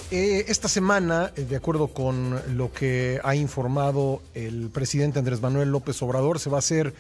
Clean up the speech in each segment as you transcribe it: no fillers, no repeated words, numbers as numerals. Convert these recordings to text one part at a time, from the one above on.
Esta semana, de acuerdo con lo que ha informado el presidente Andrés Manuel López Obrador, se va a hacer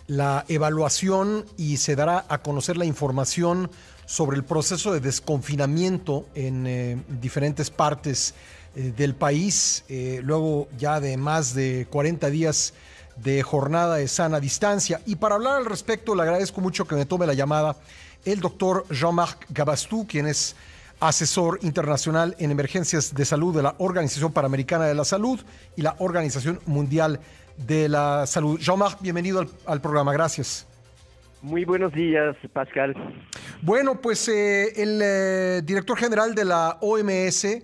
la evaluación y se dará a conocer la información sobre el proceso de desconfinamiento en diferentes partes del país, luego ya de más de 40 días de jornada de sana distancia. Y para hablar al respecto, le agradezco mucho que me tome la llamada el doctor Jean-Marc Gabastou, quien es asesor internacional en emergencias de salud de la Organización Panamericana de la Salud y la Organización Mundial de la Salud. Jean-Marc, bienvenido al programa. Gracias. Muy buenos días, Pascal. Bueno, pues el director general de la OMS,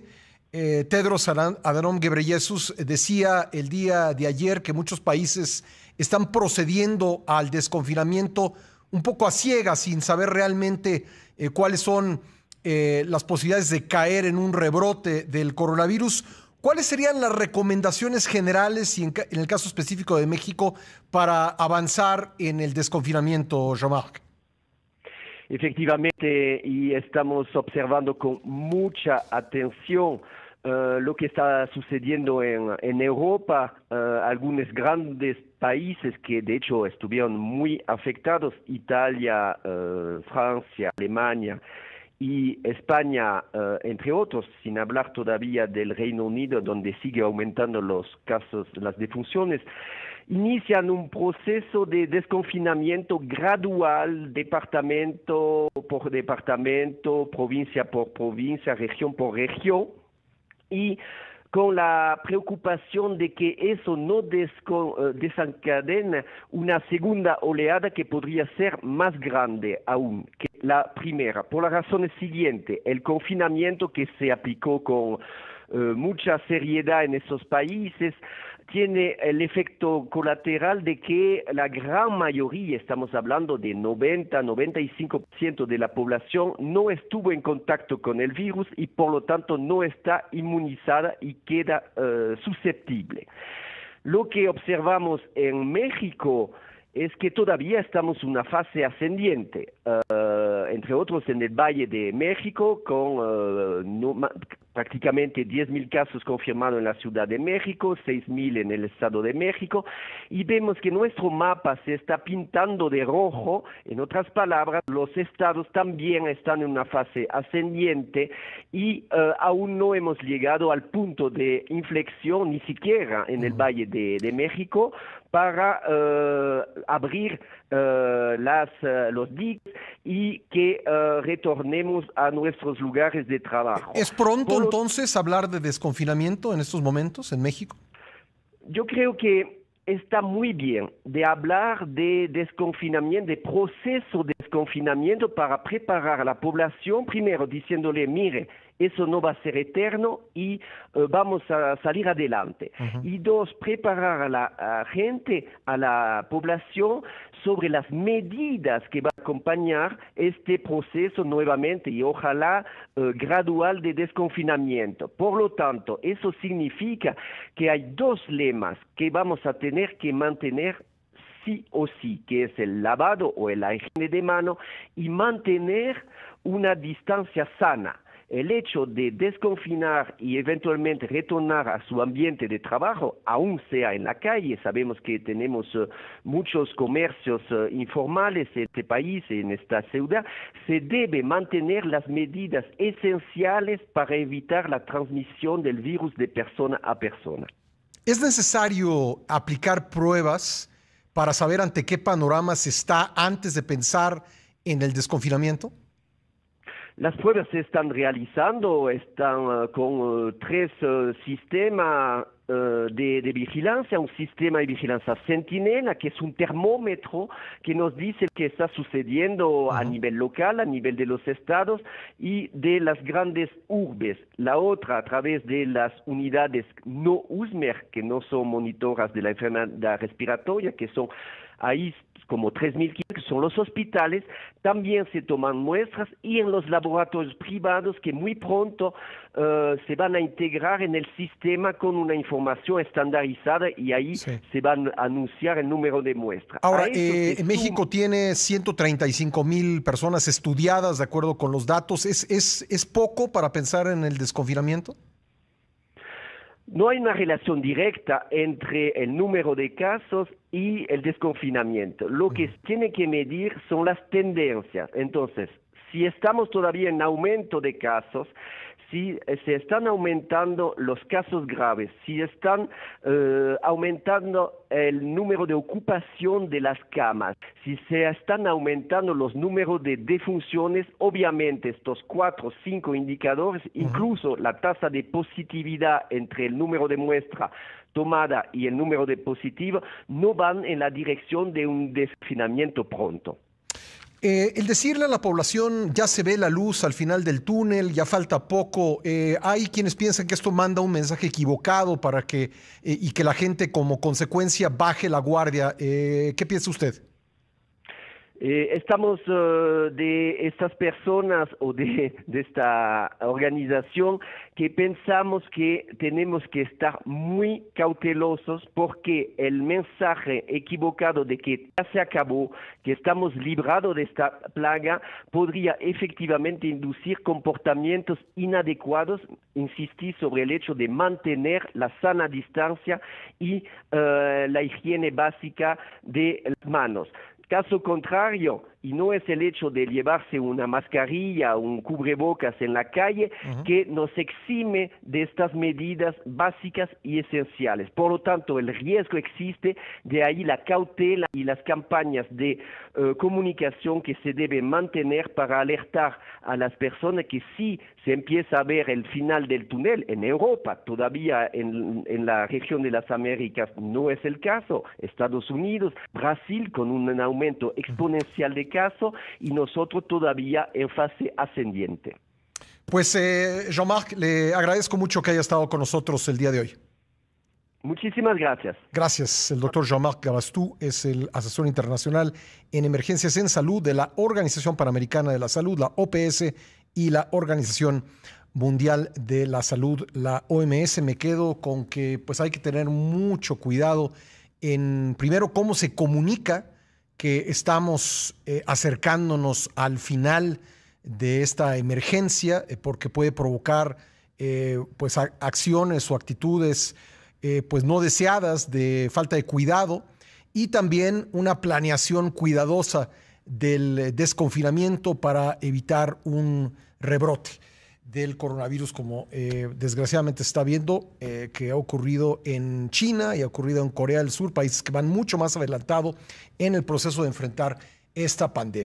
Tedros Adhanom Ghebreyesus, decía el día de ayer que muchos países están procediendo al desconfinamiento un poco a ciegas, sin saber realmente cuáles son las posibilidades de caer en un rebrote del coronavirus. ¿Cuáles serían las recomendaciones generales y en el caso específico de México para avanzar en el desconfinamiento, Jean-Marc? Efectivamente, y estamos observando con mucha atención lo que está sucediendo en Europa, algunos grandes países que de hecho estuvieron muy afectados, Italia, Francia, Alemania y España, entre otros, sin hablar todavía del Reino Unido, donde sigue aumentando los casos, las defunciones, inician un proceso de desconfinamiento gradual, departamento por departamento, provincia por provincia, región por región, y con la preocupación de que eso no desencadene una segunda oleada que podría ser más grande aún que la primera, por la razón siguiente: el confinamiento que se aplicó con mucha seriedad en esos países tiene el efecto colateral de que la gran mayoría, estamos hablando de 90-95% de la población, no estuvo en contacto con el virus y por lo tanto no está inmunizada y queda susceptible. Lo que observamos en México es que todavía estamos en una fase ascendiente, entre otros en el Valle de México, con prácticamente 10,000 casos confirmados en la Ciudad de México, 6,000 en el Estado de México, y vemos que nuestro mapa se está pintando de rojo. En otras palabras, los estados también están en una fase ascendiente y aún no hemos llegado al punto de inflexión, ni siquiera en el Valle de México, para abrir los diques y que retornemos a nuestros lugares de trabajo. ¿Es pronto entonces hablar de desconfinamiento en estos momentos en México? Yo creo que está muy bien de hablar de desconfinamiento, de proceso de desconfinamiento, para preparar a la población, primero diciéndole: mire, eso no va a ser eterno y vamos a salir adelante. Y dos, preparar a la gente, a la población, sobre las medidas que va a acompañar este proceso nuevamente y ojalá gradual de desconfinamiento. Por lo tanto, eso significa que hay dos lemas que vamos a tener que mantener sí o sí, que es el lavado o la higiene de mano y mantener una distancia sana. El hecho de desconfinar y eventualmente retornar a su ambiente de trabajo, aún sea en la calle, sabemos que tenemos muchos comercios informales en este país, en esta ciudad, se debe mantener las medidas esenciales para evitar la transmisión del virus de persona a persona. ¿Es necesario aplicar pruebas para saber ante qué panorama se está antes de pensar en el desconfinamiento? Las pruebas se están realizando, están con tres sistemas de vigilancia, un sistema de vigilancia Centinela, que es un termómetro que nos dice qué está sucediendo a nivel local, a nivel de los estados y de las grandes urbes. La otra a través de las unidades no USMER, que no son monitoras de la enfermedad respiratoria, que son ahí como 3.000 kilos, que son los hospitales, también se toman muestras y en los laboratorios privados que muy pronto se van a integrar en el sistema con una información estandarizada y ahí se van a anunciar el número de muestras. Ahora, México tiene 135,000 personas estudiadas de acuerdo con los datos. ¿Es poco para pensar en el desconfinamiento? No hay una relación directa entre el número de casos y el desconfinamiento. Lo que tiene que medir son las tendencias. Entonces, si estamos todavía en aumento de casos, si se están aumentando los casos graves, si están aumentando el número de ocupación de las camas, si se están aumentando los números de defunciones, obviamente estos 4 o 5 indicadores, incluso la tasa de positividad entre el número de muestra tomada y el número de positivos, no van en la dirección de un desconfinamiento pronto. El decirle a la población, ya se ve la luz al final del túnel, ya falta poco, hay quienes piensan que esto manda un mensaje equivocado para que, y que la gente como consecuencia baje la guardia. ¿Qué piensa usted? Estamos de estas personas o de esta organización que pensamos que tenemos que estar muy cautelosos porque el mensaje equivocado de que ya se acabó, que estamos librados de esta plaga, podría efectivamente inducir comportamientos inadecuados, insistir sobre el hecho de mantener la sana distancia y la higiene básica de las manos. Caso contrario, y no es el hecho de llevarse una mascarilla o un cubrebocas en la calle que nos exime de estas medidas básicas y esenciales. Por lo tanto, el riesgo existe, de ahí la cautela y las campañas de comunicación que se deben mantener para alertar a las personas que sí se empieza a ver el final del túnel. En Europa, todavía en la región de las Américas no es el caso. Estados Unidos, Brasil con un aumento exponencial de casos y nosotros todavía en fase ascendiente. Pues Jean-Marc, le agradezco mucho que haya estado con nosotros el día de hoy. Muchísimas gracias. Gracias. El doctor Jean-Marc Gabastou es el asesor internacional en emergencias en salud de la Organización Panamericana de la Salud, la OPS, y la Organización Mundial de la Salud, la OMS. Me quedo con que pues hay que tener mucho cuidado en, primero, cómo se comunica que estamos acercándonos al final de esta emergencia, porque puede provocar pues acciones o actitudes pues no deseadas de falta de cuidado, y también una planeación cuidadosa del desconfinamiento para evitar un rebrote del coronavirus, como desgraciadamente se está viendo que ha ocurrido en China y ha ocurrido en Corea del Sur, países que van mucho más adelantados en el proceso de enfrentar esta pandemia.